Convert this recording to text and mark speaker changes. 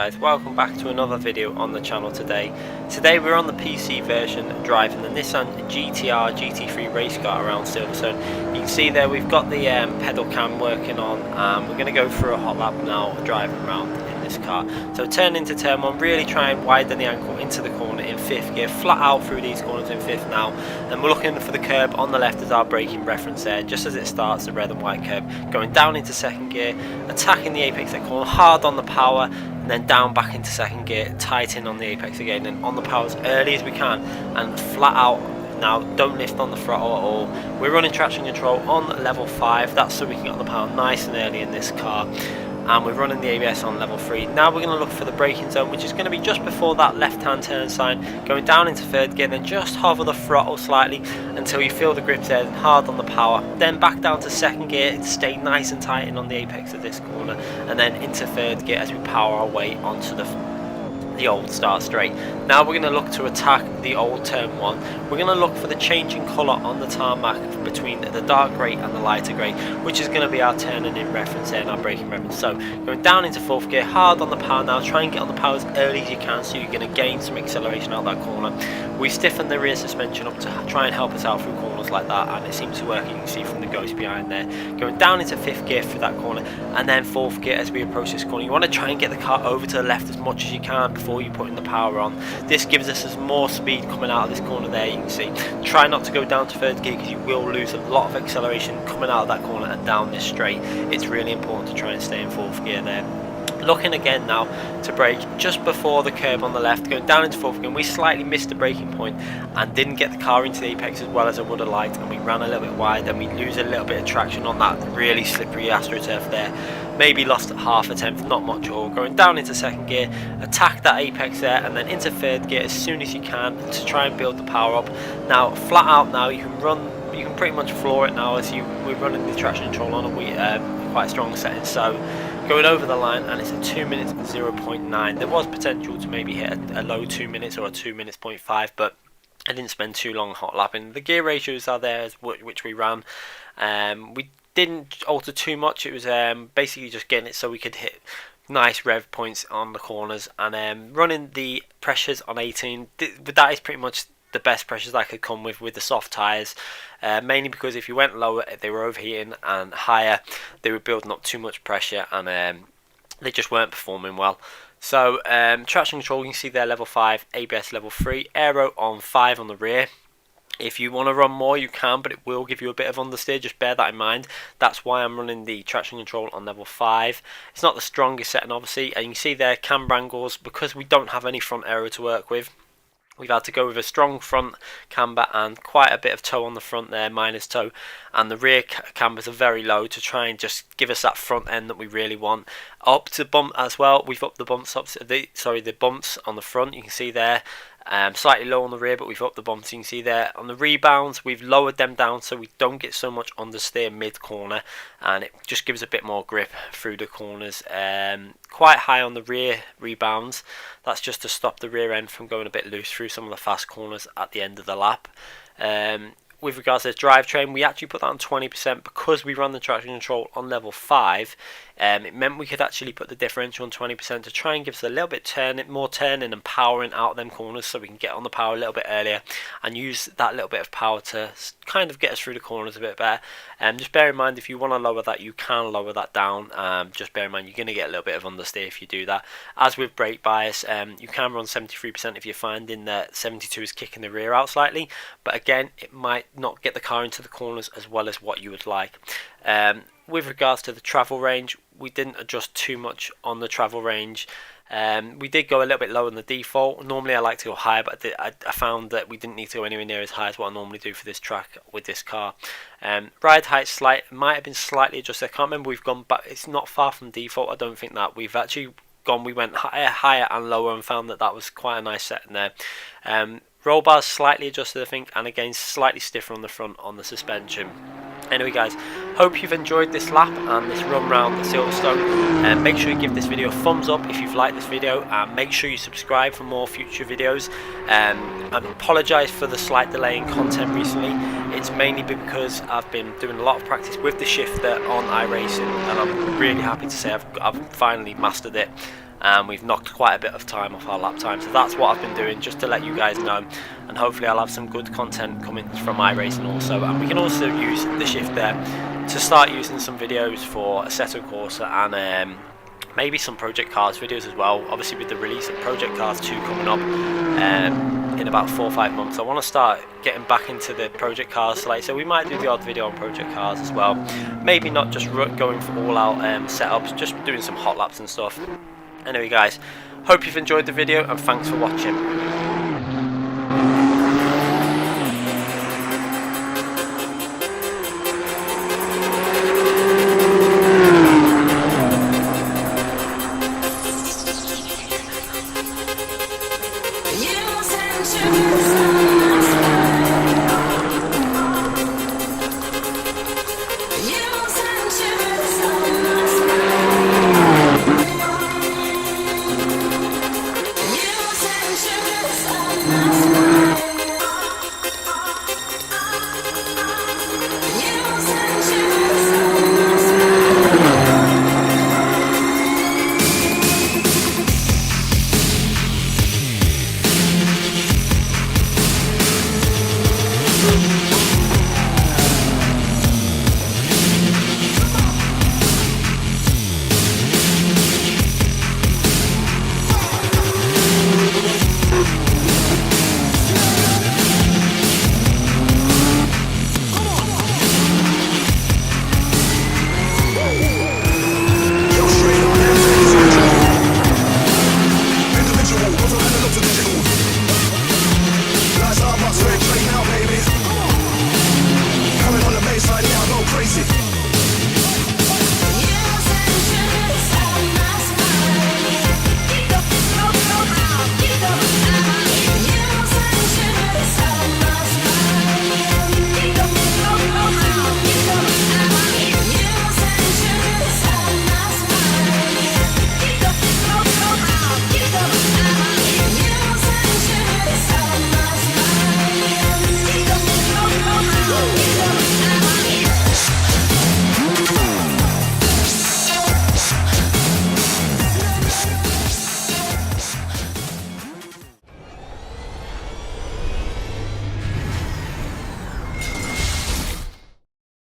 Speaker 1: guys, welcome back to another video on the channel today. Today we're on the PC version driving the Nissan Gtr Gt3 race car around Silverstone. You can see there we've got the pedal cam working on, and we're going to go through a hot lap now driving around in this car. So turn into turn 1, really try and widen the angle into the corner in 5th gear, flat out through these corners in 5th now, and we're looking for the curb on the left as our braking reference there, just as it starts, the red and white curb, going down into 2nd gear, attacking the apex of that corner, hard on the power, and then down back into 2nd gear, tight in on the apex again, and on the power as early as we can, and flat out. Now don't lift on the throttle at all. We're running traction control on level 5, that's so we can get on the power nice and early in this car, and we're running the ABS on level 3. Now we're going to look for the braking zone, which is going to be just before that left hand turn sign, going down into 3rd gear, then just hover the throttle slightly until you feel the grip there, and hard on the power, then back down to 2nd gear and stay nice and tight in on the apex of this corner, and then into 3rd gear as we power our way onto the old start straight. Now we're going to look to attack the old turn 1. We're going to look for the changing colour on the tarmac between the dark grey and the lighter grey, which is going to be our turning in reference there and our braking reference. So going down into 4th gear, hard on the power now, try and get on the power as early as you can so you're going to gain some acceleration out that corner. We stiffen the rear suspension up to try and help us out through corners like that, and it seems to work. You can see from the ghost behind there. Going down into 5th gear through that corner, and then 4th gear as we approach this corner. You want to try and get the car over to the left as much as you can before you put in the power on. This gives us more speed coming out of this corner there. You can see, try not to go down to 3rd gear because you will lose a lot of acceleration coming out of that corner and down this straight. It's really important to try and stay in 4th gear there. Looking again now to brake just before the curb on the left, going down into 4th gear. We slightly missed the braking point and didn't get the car into the apex as well as I would have liked, and we ran a little bit wide and we lose a little bit of traction on that really slippery AstroTurf there. Maybe lost half a tenth, not much at all. Going down into 2nd gear, attack that apex there, and then into 3rd gear as soon as you can to try and build the power up. Now flat out now you can pretty much floor it now as we're running the traction control on a quite strong setting. So going over the line, and it's a 2 minutes 0.9. There was potential to maybe hit a low 2 minutes or a 2 minutes 0.5, but I didn't spend too long hot lapping. The gear ratios are there which we ran. We didn't alter too much. It was basically just getting it so we could hit nice rev points on the corners, and running the pressures on 18. That is pretty much the best pressures I could come with the soft tyres, mainly because if you went lower they were overheating, and higher they were building up too much pressure, and they just weren't performing well. So traction control, you can see there level 5, ABS level 3, aero on 5 on the rear. If you want to run more you can, but it will give you a bit of understeer, just bear that in mind. That's why I'm running the traction control on level 5. It's not the strongest setting obviously, and you can see there camber angles, because we don't have any front aero to work with. We've had to go with a strong front camber and quite a bit of toe on the front there, minus toe, and the rear cambers are very low to try and just give us that front end that we really want. Up to bump as well, we've upped the bumps the bumps on the front, you can see there. Slightly low on the rear, but we've upped the bumps. You can see there on the rebounds we've lowered them down so we don't get so much understeer mid corner, and it just gives a bit more grip through the corners. Quite high on the rear rebounds, that's just to stop the rear end from going a bit loose through some of the fast corners at the end of the lap. With regards to the drivetrain, we actually put that on 20% because we run the traction control on level 5. It meant we could actually put the differential on 20% to try and give us a little bit more turning and powering out them corners, so we can get on the power a little bit earlier and use that little bit of power to kind of get us through the corners a bit better. Just bear in mind, if you want to lower that you can lower that down. Just bear in mind you're going to get a little bit of understeer if you do that. As with brake bias, you can run 73% if you're finding that 72 is kicking the rear out slightly, but again it might not get the car into the corners as well as what you would like. With regards to the travel range, we didn't adjust too much on the travel range. We did go a little bit lower than the default. Normally I like to go higher, but I found that we didn't need to go anywhere near as high as what I normally do for this track with this car. Ride height might have been slightly adjusted. I can't remember, we've gone back, it's not far from default. I don't think that we've actually we went higher and lower and found that was quite a nice setting there. Roll bars slightly adjusted I think, and again slightly stiffer on the front on the suspension. Anyway guys, hope you've enjoyed this lap and this run round Silverstone, and make sure you give this video a thumbs up if you've liked this video, and make sure you subscribe for more future videos. I apologise for the slight delay in content recently. It's mainly because I've been doing a lot of practice with the shifter on iRacing, and I'm really happy to say I've finally mastered it. and we've knocked quite a bit of time off our lap time. So that's what I've been doing, just to let you guys know, and hopefully I'll have some good content coming from iRacing also. And we can also use the shift there to start using some videos for Assetto Corsa and maybe some Project Cars videos as well. Obviously with the release of Project Cars 2 coming up in about 4 or 5 months, I want to start getting back into the Project Cars slate, so we might do the odd video on Project Cars as well. Maybe not just going for all out setups, just doing some hot laps and stuff. Anyway guys, hope you've enjoyed the video and thanks for watching.
Speaker 2: You